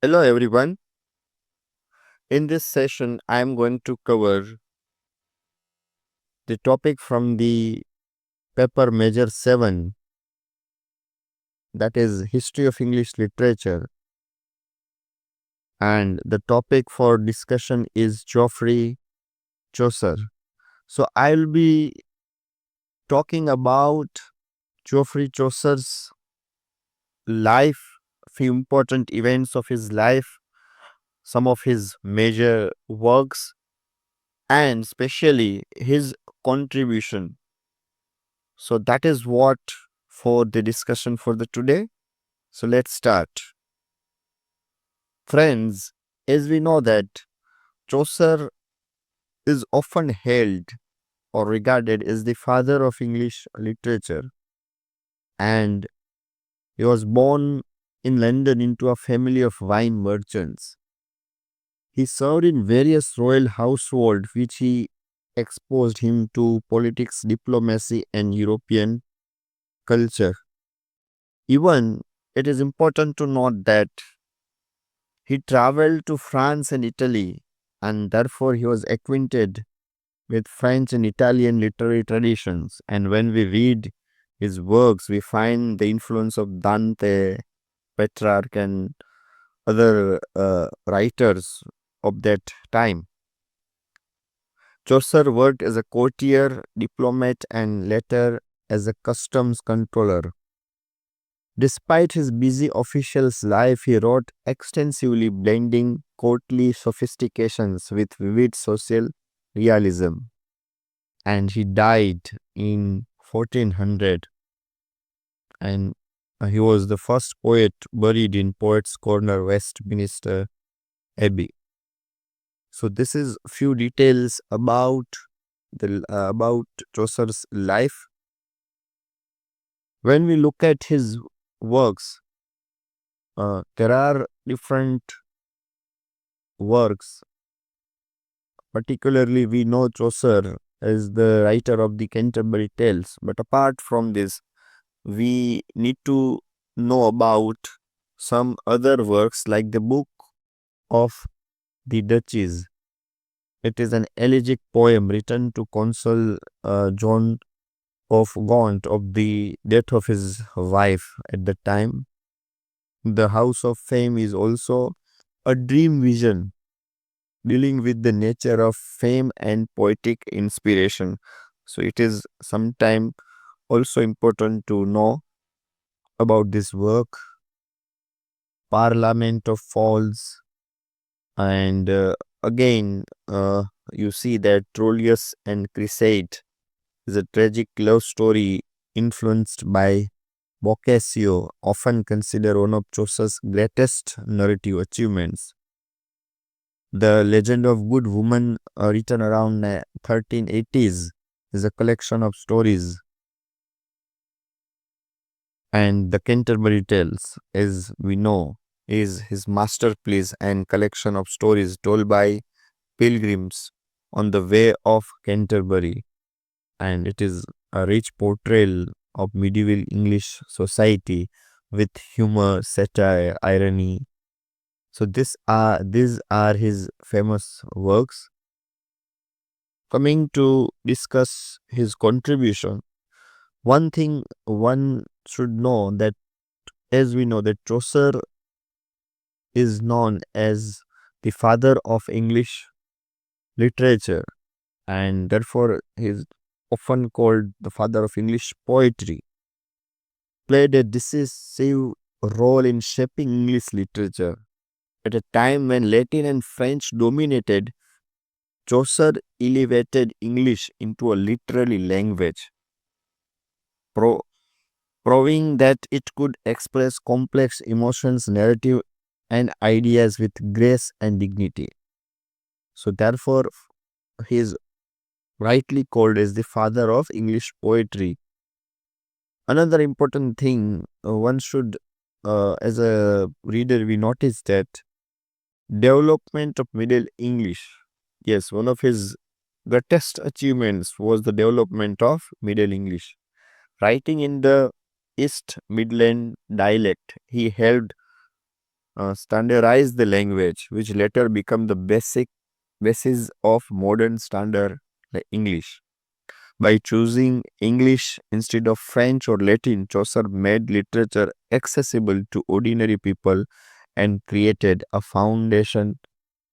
Hello everyone. In this session, I am going to cover the topic from the paper Major-7, that is History of English Literature. And the topic for discussion is Geoffrey Chaucer. So I'll be talking about Geoffrey Chaucer's life, few important events of his life, some of his major works, and especially his contribution. So that is what for the discussion for the today. So let's start. Friends, as we know that Chaucer is often hailed or regarded as the father of English literature, and he was born in London into a family of wine merchants. He served in various royal households which he exposed him to politics, diplomacy and European culture. Even it is important to note that he traveled to France and Italy, and therefore he was acquainted with French and Italian literary traditions. And when we read his works, we find the influence of Dante, Petrarch, and other writers of that time. Chaucer worked as a courtier, diplomat, and later as a customs controller. Despite his busy official's life, he wrote extensively, blending courtly sophistications with vivid social realism. And he died in 1400, and he was the first poet buried in Poets' Corner, Westminster Abbey. So this is few details about Chaucer's life. When we look at his works, there are different works. Particularly, we know Chaucer as the writer of the Canterbury Tales. But apart from this, we need to know about some other works like the Book of the Duchess. It is an elegiac poem written to console John of Gaunt of the death of his wife at the time. The House of Fame is also a dream vision dealing with the nature of fame and poetic inspiration. So it is sometime also important to know about this work. Parliament of Falls, and again you see that Troilus and Cresside is a tragic love story influenced by Boccaccio, often considered one of Chaucer's greatest narrative achievements. The Legend of Good Woman, written around 1380s, is a collection of stories. And the Canterbury Tales, as we know, is his masterpiece and collection of stories told by pilgrims on the way of Canterbury. And it is a rich portrayal of medieval English society with humor, satire, irony. So these are his famous works. Coming to discuss his contribution, one thing one should know that, as we know, that Chaucer is known as the father of English literature, and therefore he is often called the father of English poetry. Played a decisive role in shaping English literature. At a time when Latin and French dominated, Chaucer elevated English into a literary language, pro- proving that it could express complex emotions, narrative, and ideas with grace and dignity. So, therefore, he is rightly called as the father of English poetry. Another important thing one should, as a reader, we notice that development of Middle English. Yes, one of his greatest achievements was the development of Middle English. Writing in the East Midland dialect, he helped standardized the language, which later became the basis of modern standard like English. By choosing English instead of French or Latin, Chaucer made literature accessible to ordinary people and created a foundation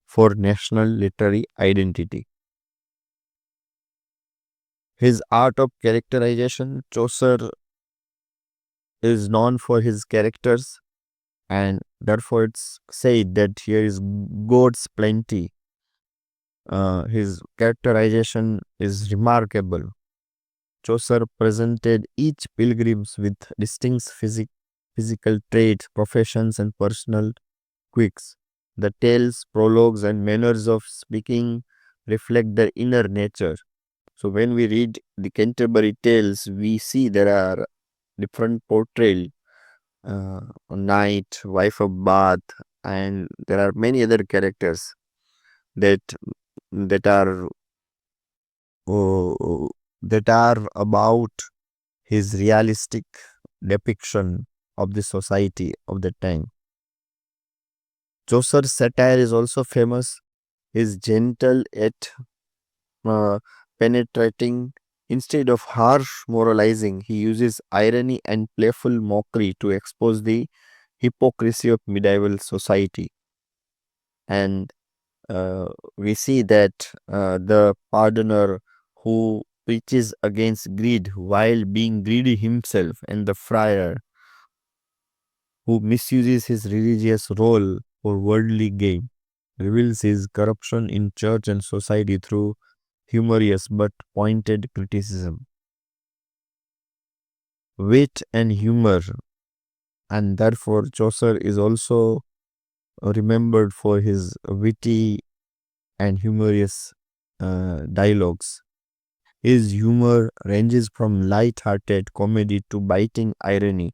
for national literary identity. His art of characterization, Chaucer is known for his characters, and therefore it's said that here is God's plenty. His characterization is remarkable. Chaucer presented each pilgrims with distinct physical traits, professions, and personal quirks. The tales, prologues, and manners of speaking reflect their inner nature. So when we read the Canterbury Tales, we see there are different portrayal, knight, wife of Bath, and there are many other characters that that are uh, that are about his realistic depiction of the society of the time. Chaucer's satire is also famous. His gentle yet uh, penetrating. Instead of harsh moralizing, he uses irony and playful mockery to expose the hypocrisy of medieval society. And we see that the pardoner who preaches against greed while being greedy himself, and the friar who misuses his religious role for worldly gain, reveals his corruption in church and society through humorous but pointed criticism. Wit and humor, and therefore Chaucer is also remembered for his witty and humorous dialogues. His humor ranges from light-hearted comedy to biting irony,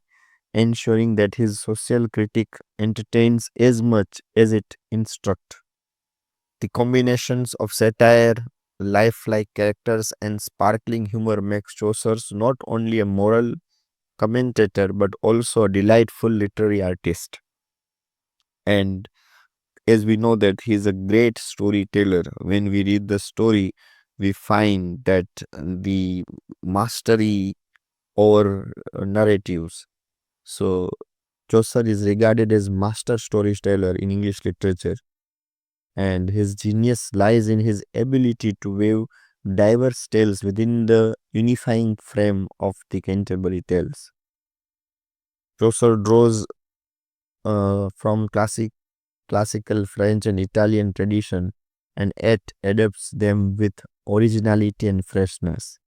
ensuring that his social critique entertains as much as it instructs. The combinations of satire, lifelike characters, and sparkling humor makes Chaucer not only a moral commentator but also a delightful literary artist. And as we know that he is a great storyteller, when we read the story, we find that the mastery or narratives. So Chaucer is regarded as master storyteller in English literature, and his genius lies in his ability to weave diverse tales within the unifying frame of the Canterbury Tales. Chaucer draws from classical French and Italian tradition and yet adapts them with originality and freshness.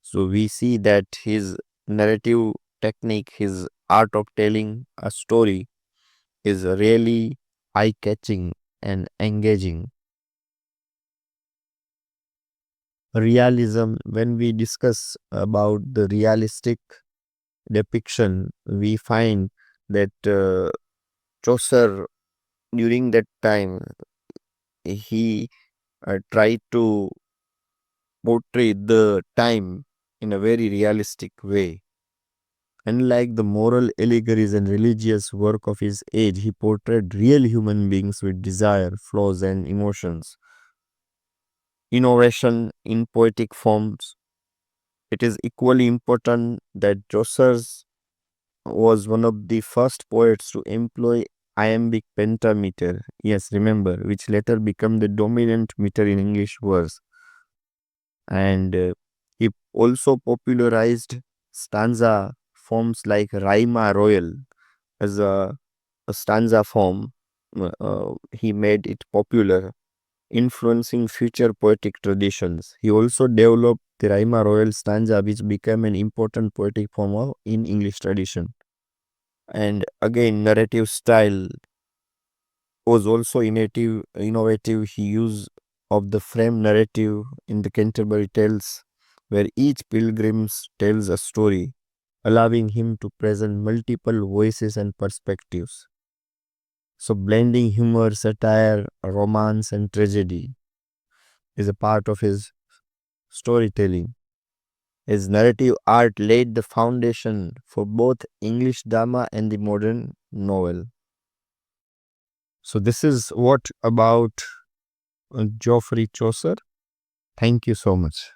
So we see that his narrative technique, his art of telling a story is really eye-catching and engaging. Realism, when we discuss about the realistic depiction, we find that Chaucer during that time he tried to portray the time in a very realistic way. Unlike the moral allegories and religious work of his age, he portrayed real human beings with desire, flaws, and emotions. Innovation in poetic forms. It is equally important that Chaucer was one of the first poets to employ iambic pentameter. Yes, remember, which later became the dominant meter in English verse. And he also popularized stanza forms like rima royal as a stanza form. He made it popular, influencing future poetic traditions. He also developed the rima royal stanza, which became an important poetic form in English tradition. And again, narrative style was also innovative. He used of the frame narrative in the Canterbury Tales, where each pilgrim tells a story, allowing him to present multiple voices and perspectives. So, blending humor, satire, romance, and tragedy is a part of his storytelling. His narrative art laid the foundation for both English drama and the modern novel. So this is what about Geoffrey Chaucer. Thank you so much.